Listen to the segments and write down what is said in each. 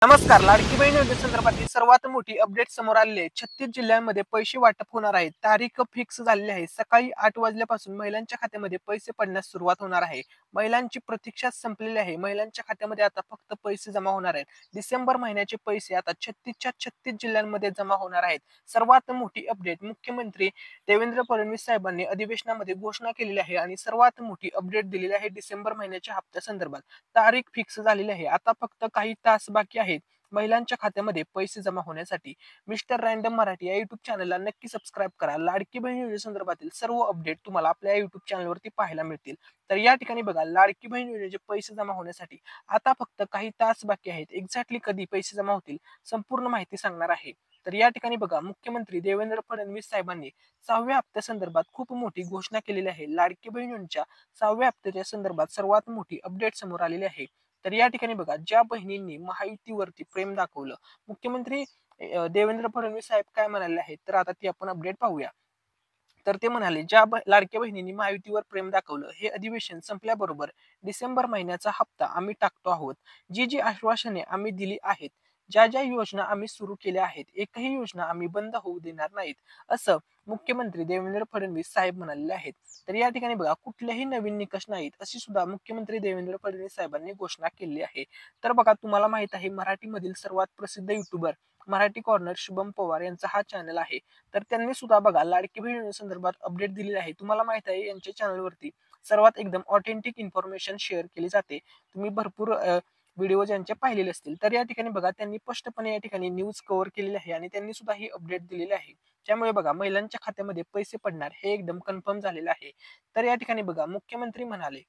नमस्कार. लाडकी बहीण योजनेसंदर्भातील सर्वात मोठी अपडेट समोर आलेली आहे. 36 जिल्ह्यांमध्ये पैसे वाटप होणार आहे. तारीख फिक्स झालेली आहे. सकाळी 8 वाजल्यापासून महिलांच्या खात्यामध्ये पैसे पडण्यास सुरुवात होणार आहे. महिलांची प्रतीक्षा संपलेली आहे. महिलांच्या खात्यामध्ये आता फक्त पैसे जमा होणार आहेत. डिसेंबर महिन्याचे पैसे आता 36च्या 36 जिल्ह्यांमध्ये जमा होणार आहेत. सर्वात मोठी अपडेट मुख्यमंत्री देवेंद्र फडणवीस साहेबांनी अधिवेशनामध्ये घोषणा केलेली आहे आणि सर्वात मोठी अपडेट दिलेली आहे डिसेंबर महिन्याच्या हप्त्यासंदर्भात. तारीख फिक्स झालेली आहे. आता फक्त काही तास बाकी आहेत महिलांच्या खात्यामध्ये पैसे जमा होण्यासाठी. मिस्टर रँडम मराठी या युट्यूब चॅनलला नक्की सबस्क्राईब करा. लाडकी बहीण योजनेसंदर्भातील सर्व अपडेट तुम्हाला आपल्या युट्यूब चॅनलवरती पाहायला मिळतील. तर या ठिकाणी बघा, लाडकी बहीण योजनेचे पैसे जमा होण्यासाठी आता फक्त काही तास बाकी आहेत. एक्झॅक्टली कधी पैसे जमा होतील संपूर्ण माहिती सांगणार आहे. तर या ठिकाणी बघा, मुख्यमंत्री देवेंद्र फडणवीस साहेबांनी 6व्या हप्त्यासंदर्भात खूप मोठी घोषणा केलेली आहे. लाडकी बहीण योजनेच्या 6व्या हप्त्याच्या संदर्भात सर्वात मोठी अपडेट समोर आलेली आहे. तर या ठिकाणी बघा, ज्या बहिणींनी महायुतीवरती प्रेम दाखवलं, मुख्यमंत्री देवेंद्र फडणवीस साहेब काय म्हणाले आहेत, तर आता ती आपण अपडेट पाहूया. तर ते म्हणाले, ज्या लाडक्या बहिणींनी महायुतीवर प्रेम दाखवलं, हे अधिवेशन संपल्याबरोबर डिसेंबर महिन्याचा हप्ता आम्ही टाकतो आहोत. जी जी आश्वासने आम्ही दिली आहेत, ज्या ज्या योजना आम्ही सुरू केल्या आहेत, एकही योजना आम्ही बंद होऊ देणार नाहीत, असं मुख्यमंत्री देवेंद्र फडणवीस साहेब म्हणालेले आहेत. तर या ठिकाणी बघा, कुठलेही नवीन निकष नाहीत अशी सुद्धा मुख्यमंत्री देवेंद्र फडणवीस साहेबांनी घोषणा केली आहे. तर बघा, तुम्हाला माहित आहे, मराठीमधील सर्वात प्रसिद्ध युट्यूबर मराठी कॉर्नर शुभम पवार यांचा हा चॅनल आहे. तर त्यांनी सुद्धा बघा, लाडकी बहीण संदर्भात अपडेट दिलेली आहे. तुम्हाला माहित आहे, यांच्या चॅनलवरती सर्वात एकदम ऑथेंटिक इन्फॉर्मेशन शेअर केली जाते. तुम्ही भरपूर व्हिडिओ ज्यांचे पाहिलेले असतील. तर या ठिकाणी बघा, त्यांनी स्पष्टपणे या ठिकाणी न्यूज कव्हर केलेली आहे आणि त्यांनी सुद्धा ही अपडेट दिलेली आहे. त्यामुळे बघा, महिलांच्या खात्यामध्ये पैसे पडणार हे एकदम कन्फर्म झालेलं आहे. तर या ठिकाणी बघा, मुख्यमंत्री म्हणाले,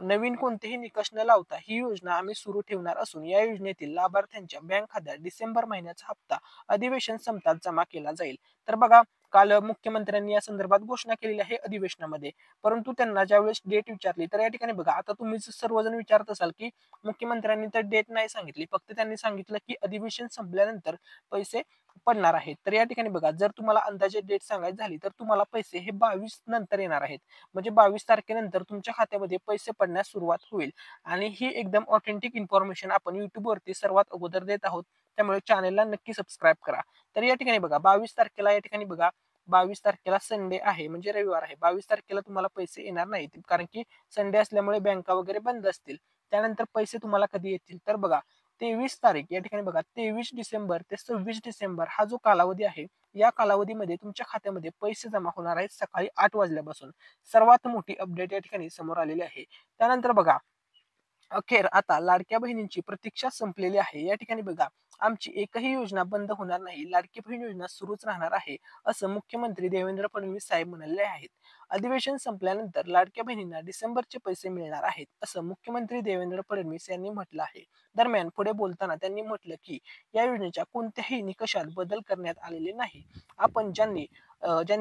नवीन कोणतेही निकष न लावता ही योजना आम्ही सुरू ठेवणार असून या योजनेतील लाभार्थ्यांच्या बँक खात्यात डिसेंबर महिन्याचा हप्ता अधिवेशन संपतात जमा केला जाईल. तर बघा, काल मुख्यमंत्र्यांनी या संदर्भात घोषणा केलेली आहे अधिवेशनामध्ये. परंतु त्यांना ज्यावेळेस डेट विचारली, तर या ठिकाणी बघा, आता तुम्ही सर्वजण विचारत असाल की मुख्यमंत्र्यांनी तर डेट नाही सांगितली, फक्त त्यांनी सांगितलं की अधिवेशन संपल्यानंतर पैसे पडणार आहेत. तर या ठिकाणी बघा, जर तुम्हाला अंदाजे डेट सांगायची झाली, तर तुम्हाला पैसे हे 22 नंतर येणार आहेत. म्हणजे 22 तारखेनंतर तुमच्या खात्यामध्ये पैसे पडण्यास सुरुवात होईल. आणि ही एकदम ऑथेंटिक इन्फॉर्मेशन आपण युट्यूबवरती सर्वात अगोदर देत आहोत. त्यामुळे चॅनलला नक्की सबस्क्राईब करा. तर या ठिकाणी बघा, 22 तारखेला या ठिकाणी बघा, 22 तारखेला संडे आहे, म्हणजे रविवार आहे. 22 तारखेला तुम्हाला पैसे येणार नाहीत, कारण की संडे असल्यामुळे बँका वगैरे बंद असतील. त्यानंतर पैसे तुम्हाला कधी येतील, तर बघा, 23 तारीख या ठिकाणी बघा, 23 डिसेंबर ते 26 डिसेंबर हा जो कालावधी आहे, या कालावधीमध्ये तुमच्या खात्यामध्ये पैसे जमा होणार आहेत सकाळी 8 वाजल्यापासून. सर्वात मोठी अपडेट या ठिकाणी समोर आलेली आहे. त्यानंतर बघा, अखेर आता लाडक्या बहिणींची प्रतीक्षा संपलेली आहे. या ठिकाणी बघा, आमची एकही योजना बंद होणार नाही. लाडकी बहीण योजना सुरूच राहणार आहे, असं मुख्यमंत्री देवेंद्र फडणवीस साहेब म्हणाले आहेत. अधिवेशन संपल्यानंतर लाडक्या बहिणींना डिसेंबरचे पैसे मिळणार आहेत, असं मुख्यमंत्री देवेंद्र फडणवीस यांनी म्हटलं आहे. दरम्यान पुढे बोलताना त्यांनी म्हटलं की या योजनेच्या कोणत्याही निकषात बदल करण्यात आलेले नाही. आपण ज्यांनी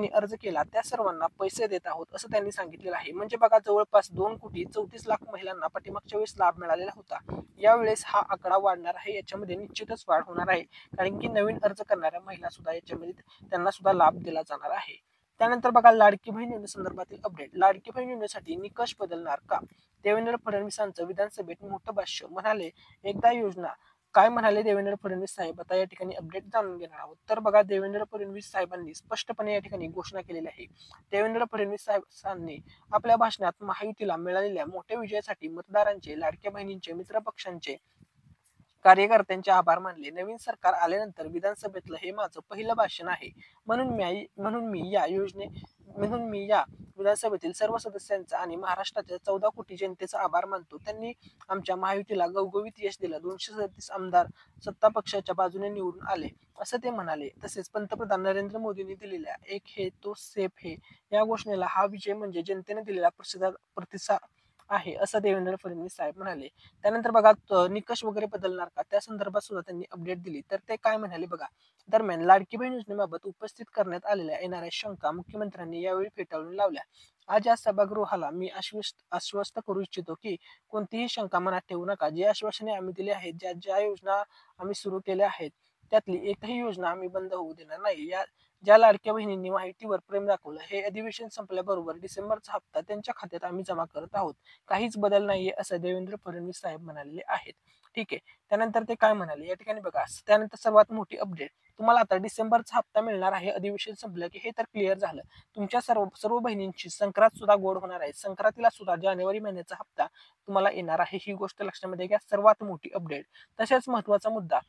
अर्ज केला त्या सर्वांना पैसे देत आहोत, असं त्यांनी सांगितलेलं आहे. म्हणजे बघा, जवळपास 2,34,00,000 महिलांना पाठीमागच्या वेळेस लाभ मिळालेला होता. यावेळेस हा आकडा वाढणार आहे. याच्यामध्ये निश्चितच वाढ होणार आहे, कारण की नवीन अर्ज करणाऱ्या महिला सुद्धा याच्यामध्ये त्यांना सुद्धा लाभ दिला जाणार आहे. त्यानंतर बघा, लाडकी बहीण योजनेसंदर्भातील अपडेट. लाडकी बहीण योजनेसाठी निकष बदलणार का? देवेंद्र फडणवीसांचं विधानसभेत मोठं भाष्य. म्हणाले, एकदा योजना काय म्हणाले देवेंद्र फडणवीस साहेब, आता या ठिकाणी अपडेट जाणून घेणार आहोत. तर बघा, देवेंद्र फडणवीस साहेबांनी स्पष्टपणे या ठिकाणी घोषणा केलेली आहे. देवेंद्र फडणवीस साहेबांनी आपल्या भाषणात महायुतीला मिळालेल्या मोठ्या विजयासाठी मतदारांचे, लाडक्या बहिणींचे, मित्रपक्षांचे, कार्यकर्त्यांचे आभार मानले. नवीन सरकार आल्यानंतर विधानसभेतलं हे माझं पहिलं भाषण आहे. म्हणून मी या विधानसभेतील सर्व सदस्यांचा आणि महाराष्ट्राच्या 14 कोटी जनतेचा आभार मानतो. त्यांनी आमच्या महायुतीला घवघवीत यश दिलं. 237 आमदार सत्ता पक्षाच्या बाजूने निवडून आले, असं ते म्हणाले. तसेच पंतप्रधान नरेंद्र मोदींनी दिलेल्या एक है तो सेफ है या घोषणेला हा विजय म्हणजे जनतेने दिलेला प्रतिसाद आहे, असं देवेंद्र फडणवीस साहेब म्हणाले. त्यानंतर बघा, निकष वगैरे बदलणार का, त्या संदर्भात सुद्धा त्यांनी अपडेट दिली. तर ते काय म्हणाले बघा. दरम्यान लाडकी बहीण योजनेबाबत उपस्थित करण्यात आलेल्या येणाऱ्या शंका मुख्यमंत्र्यांनी यावेळी फेटाळून लावल्या. आज या सभागृहाला मी आश्वस्त करू इच्छितो की कोणतीही शंका मनात ठेवू नका. जी आश्वासने आम्ही दिली आहेत, ज्या ज्या योजना आम्ही सुरू केल्या आहेत, त्यातली एकही योजना आम्ही बंद होऊ देणार नाही. ज्या लाडक्या बहिणींनी माहितीवर प्रेम दाखवलं, हे अधिवेशन संपल्याबरोबर डिसेंबरचा हप्ता त्यांच्या खात्यात आम्ही जमा करत आहोत. काहीच बदल नाहीये, असं देवेंद्र फडणवीस साहेब म्हणालेले आहेत. ठीक आहे. त्यानंतर ते काय म्हणाले या ठिकाणी बघा, त्यानंतर सर्वात मोठी अपडेट तुम्हाला आता डिसेंबरचा हप्ता मिळणार आहे. अधिवेशन संपलं की हे तर क्लिअर झालं. तुमच्या सर्व सर्व बहिणींची संक्रांत सुद्धा गोड होणार आहे. संक्रांतीला सुद्धा जानेवारी महिन्याचा हप्ता तुम्हाला येणार आहे. ही गोष्ट लक्षामध्ये घ्या. सर्वात मोठी अपडेट. तसेच महत्त्वाचा मुद्दा,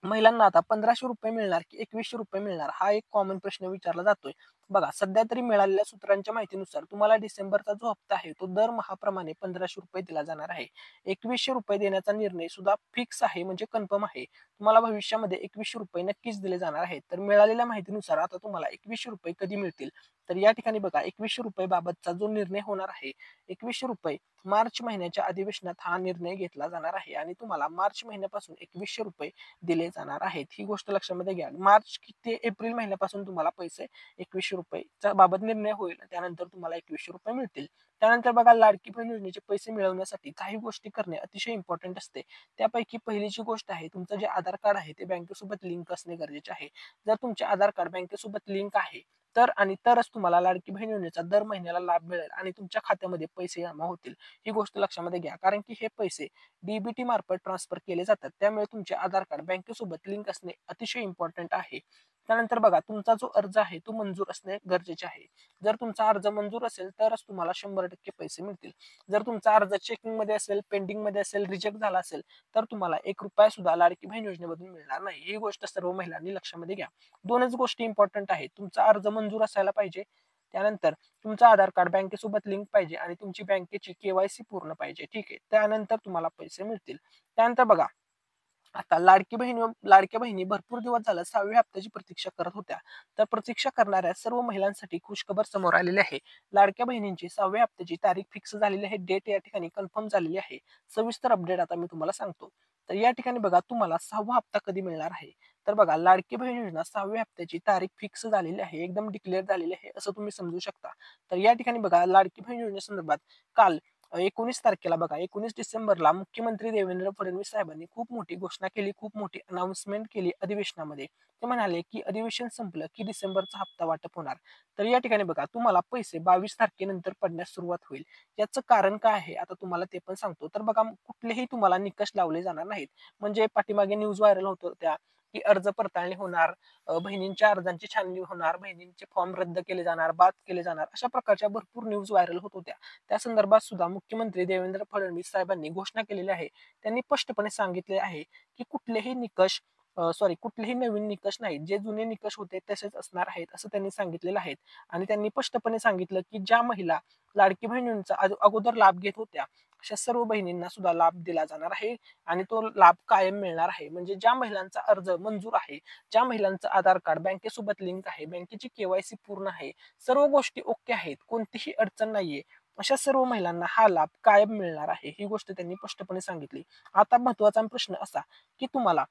महिलांना आता 1,500 रुपये मिळणार की 2,100 रुपये मिळणार, हा एक कॉमन प्रश्न विचारला जातोय. बघा, सध्या तरी मिळालेल्या सूत्रांच्या माहितीनुसार तुम्हाला डिसेंबरचा जो हप्ता आहे तो दरमहाप्रमाणे 1,500 रुपये दिला जाणार आहे. 2,100 रुपये देण्याचा निर्णय सुद्धा फिक्स आहे, म्हणजे कन्फर्म आहे. तुम्हाला भविष्यामध्ये 2,100 रुपये नक्कीच दिले जाणार आहेत. तर मिळालेल्या माहितीनुसार आता तुम्हाला 2,100 रुपये कधी मिळतील, तर या ठिकाणी बघा, 2,100 रुपये बाबतचा जो निर्णय होणार आहे, 2,100 रुपये मार्च महिन्याच्या अधिवेशनात हा निर्णय घेतला जाणार आहे आणि तुम्हाला मार्च महिन्यापासून 2,100 रुपये दिले जाणार आहेत. ही गोष्ट लक्षामध्ये घ्या. मार्च ते एप्रिल महिन्यापासून तुम्हाला पैसे 2,100 रुपयेच्या बाबत निर्णय होईल. त्यानंतर तुम्हाला 2,100 रुपये मिळतील. त्यानंतर बघा, लाडकी बहीण योजनेचे पैसे मिळवण्यासाठी काही गोष्टी करणे अतिशय इम्पॉर्टंट असते. त्यापैकी पहिलीची गोष्ट आहे, तुमचं जे आधार कार्ड आहे ते बँकेसोबत लिंक असणे गरजेचे आहे. जर तुमचे आधार कार्ड बँकेसोबत लिंक आहे तरच तुम्हाला लाडकी बहीण योजनेचा दर महिन्याला लाभ मिळेल आणि तुमच्या खात्यामध्ये पैसे जमा होतील. ही गोष्ट लक्षामध्ये घ्या, कारण की हे पैसे डीबीटी मार्फत ट्रान्सफर केले जातात. त्यामुळे तुमचे आधार कार्ड बँकेसोबत लिंक असणे अतिशय इम्पॉर्टंट आहे. त्यानंतर बघा, तुमचा जो अर्ज आहे तो मंजूर असणे गरजेचे आहे. जर तुमचा अर्ज मंजूर असेल तरच तुम्हाला 100% पैसे मिळतील. जर तुमचा अर्ज चेकिंग मध्ये असेल, पेंडिंग मध्ये असेल, रिजेक्ट झाला असेल तर तुम्हाला 1 रुपया सुद्धा लाडकी बहीण योजनेमधून मिळणार नाही. ही गोष्ट सर्व महिलांनी लक्षामध्ये घ्या. दोनच गोष्टी इम्पॉर्टंट आहेत. तुमचा अर्ज मंजूर असायला पाहिजे, त्यानंतर तुमचं आधार कार्ड बँकेसोबत लिंक पाहिजे आणि तुमची बँकेची केवायसी पूर्ण पाहिजे. ठीक आहे. त्यानंतर तुम्हाला पैसे मिळतील. त्यानंतर बघा, आता लाडक्या बहिणी भरपूर दिवस झालं 6व्या हप्त्याची प्रतीक्षा करत होत्या. तर प्रतीक्षा करणाऱ्या सर्व महिलांसाठी खुशखबर समोर आलेली आहे. लाडक्या बहिणींची 6व्या हप्त्याची तारीख फिक्स झालेली आहे. डेट या ठिकाणी कन्फर्म झालेली आहे. सविस्तर अपडेट आता मी तुम्हाला सांगतो. तर या ठिकाणी बघा, तुम्हाला 6वा हप्ता कधी मिळणार आहे. तर बघा, लाडकी बहीण योजना 6व्या हप्त्याची तारीख फिक्स झालेली आहे. एकदम डिक्लेअर झालेली आहे असं तुम्ही समजू शकता. तर या ठिकाणी बघा, लाडकी बहीण योजनेसंदर्भात काल 19 तारखेला बघा, 19 डिसेंबरला मुख्यमंत्री देवेंद्र फडणवीस साहेबांनी खूप मोठी घोषणा केली, खूप मोठी अनाउन्समेंट केली अधिवेशनामध्ये. ते म्हणाले की अधिवेशन संपलं की डिसेंबरचा हप्ता वाटप होणार. तर या ठिकाणी बघा, तुम्हाला पैसे 22 तारखेनंतर पडण्यास सुरुवात होईल. याचं कारण काय आहे आता तुम्हाला ते पण सांगतो. तर बघा, कुठलेही तुम्हाला निकष लावले जाणार नाहीत. म्हणजे पाठीमागे न्यूज व्हायरल होत होत्या की अर्ज पडताळणी होणार, बहिणींच्या अर्जांची छाननी होणार, बहिणींचे फॉर्म रद्द केले जाणार, बाद केले जाणार, अशा प्रकारच्या भरपूर न्यूज व्हायरल होत होत्या. त्या संदर्भात सुद्धा मुख्यमंत्री देवेंद्र फडणवीस साहेबांनी घोषणा केलेली आहे. त्यांनी स्पष्टपणे सांगितले आहे की कुठलेही नवीन निकष नाहीत. जे जुने निकष होते तसेच असणार आहेत असं त्यांनी सांगितलेलं आहे. आणि त्यांनी स्पष्टपणे सांगितलं की ज्या महिला लाडकी बहिणींचा अगोदर लाभ घेत होत्या, अशा सर्व बहिणींना सुद्धा लाभ दिला जाणार आहे आणि तो लाभ कायम मिळणार आहे. म्हणजे ज्या महिलांचा अर्ज मंजूर आहे, ज्या महिलांचं आधार कार्ड बँकेसोबत लिंक आहे, बँकेची केवायसी पूर्ण आहे, सर्व गोष्टी ओके आहेत, कोणतीही अडचण नाहीये, अशा सर्व महिलांना हा लाभ कायम मिळणार आहे. ही गोष्ट त्यांनी स्पष्टपणे सांगितली. आता महत्वाचा प्रश्न असा की तुम्हाला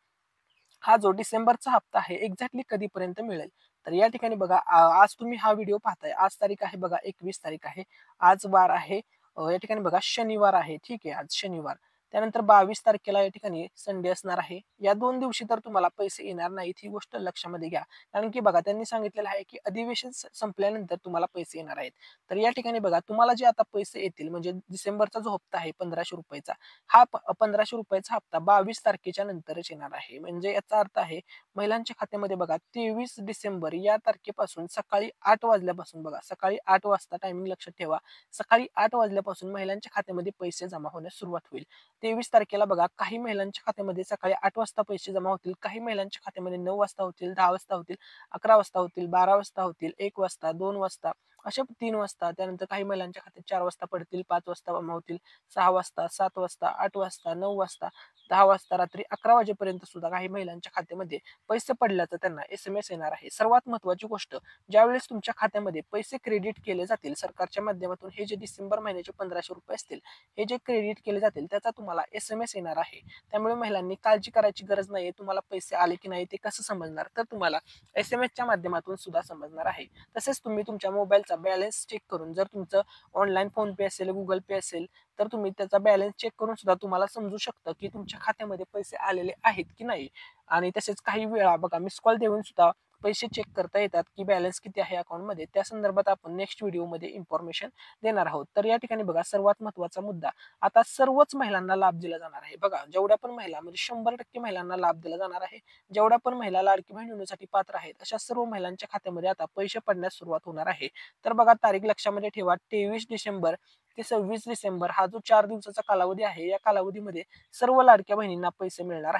हा जो डिसेंबरचा हप्ता आहे एक्झॅक्टली कधीपर्यंत मिळेल. तर या ठिकाणी बघा, आज तुम्ही हा व्हिडिओ पाहताय, आज तारीख आहे बघा 21 तारीख आहे. आज वार आहे, या ठिकाणी बघा शनिवार आहे. ठीक आहे, आज शनिवार. त्यानंतर 22 तारखेला या ठिकाणी संडे असणार आहे. या 2 दिवशी तर तुम्हाला पैसे येणार नाहीत, ही गोष्ट लक्षामध्ये घ्या. कारण की बघा, त्यांनी सांगितलेलं आहे की अधिवेशन संपल्यानंतर तुम्हाला पैसे येणार आहेत. तर या ठिकाणी बघा, तुम्हाला जे आता पैसे येतील म्हणजे डिसेंबरचा जो हप्ता आहे 1,500 रुपयेचा, हा 1,500 रुपयाचा हप्ता 22 तारखेच्या नंतरच येणार आहे. म्हणजे याचा अर्थ आहे, महिलांच्या खात्यामध्ये बघा 23 डिसेंबर या तारखेपासून सकाळी 8 वाजल्यापासून बघा, सकाळी 8 वाजता टायमिंग लक्षात ठेवा. सकाळी 8 वाजल्यापासून महिलांच्या खात्यामध्ये पैसे जमा होण्यास सुरुवात होईल. 23 तारखेला बघा, काही महिलांच्या खात्यामध्ये सकाळी 8 वाजता पैसे जमा होतील, काही महिलांच्या खात्यामध्ये 9 वाजता होतील, 10 वाजता होतील, 11 वाजता होतील, 12 वाजता होतील, 1 वाजता, 2 वाजता, अशा 3 वाजता. त्यानंतर काही महिलांच्या खात्यात 4 वाजता पडतील, 5 वाजता जमा होतील, 6 वाजता, 7 वाजता, 8 वाजता, 9 वाजता, 10 वाजता, रात्री 11 वाजेपर्यंत सुद्धा काही महिलांच्या खात्यामध्ये पैसे पडल्याचं त्यांना SMS येणार आहे. सर्वात महत्त्वाची गोष्ट, ज्यावेळेस तुमच्या खात्यामध्ये पैसे क्रेडिट केले जातील सरकारच्या माध्यमातून, हे जे डिसेंबर महिन्याचे 1,500 रुपये असतील, हे जे क्रेडिट केले जातील त्याचा तुम्हाला SMS येणार आहे. त्यामुळे महिलांनी काळजी करायची गरज नाहीये. तुम्हाला पैसे आले की नाही ते कसं समजणार, तर तुम्हाला SMS माध्यमातून सुद्धा समजणार आहे. तसेच तुम्ही तुमच्या मोबाईलचा बॅलन्स चेक करून, जर तुमचं ऑनलाईन फोन पे असेल, गुगल पे असेल, तर तुम्ही त्याचा बॅलन्स चेक करून सुद्धा तुम्हाला समजू शकतं की तुमच्या खात्यामध्ये पैसे आलेले आहेत की नाही. आणि तसेच काही वेळा बघा, मिस कॉल देऊन सुद्धा पैसे चेक करता येतात की बॅलन्स किती आहे अकाउंटमध्ये, त्या संदर्भात आपण नेक्स्ट व्हिडिओमध्ये इन्फॉर्मेशन देणार आहोत. तर या ठिकाणी बघा, सर्वात महत्त्वाचा मुद्दा, आता सर्वच महिलांना लाभ दिला जाणार आहे. बघा, जेवढ्या पण महिला म्हणजे 100% महिलांना लाभ दिला जाणार आहे. जेवढ्या पण महिला लाडकी बहीण योजनेसाठी पात्र आहेत, अशा सर्व महिलांच्या खात्यामध्ये आता पैसे पडण्यास सुरुवात होणार आहे. तर बघा, तारीख लक्षामध्ये ठेवा, 23 डिसेंबर ते 26 डिसेंबर हा जो 4 दिवसाचा कालावधी आहे, या कालावधीमध्ये सर्व लाडक्या बहिणींना पैसे मिळणार आहेत.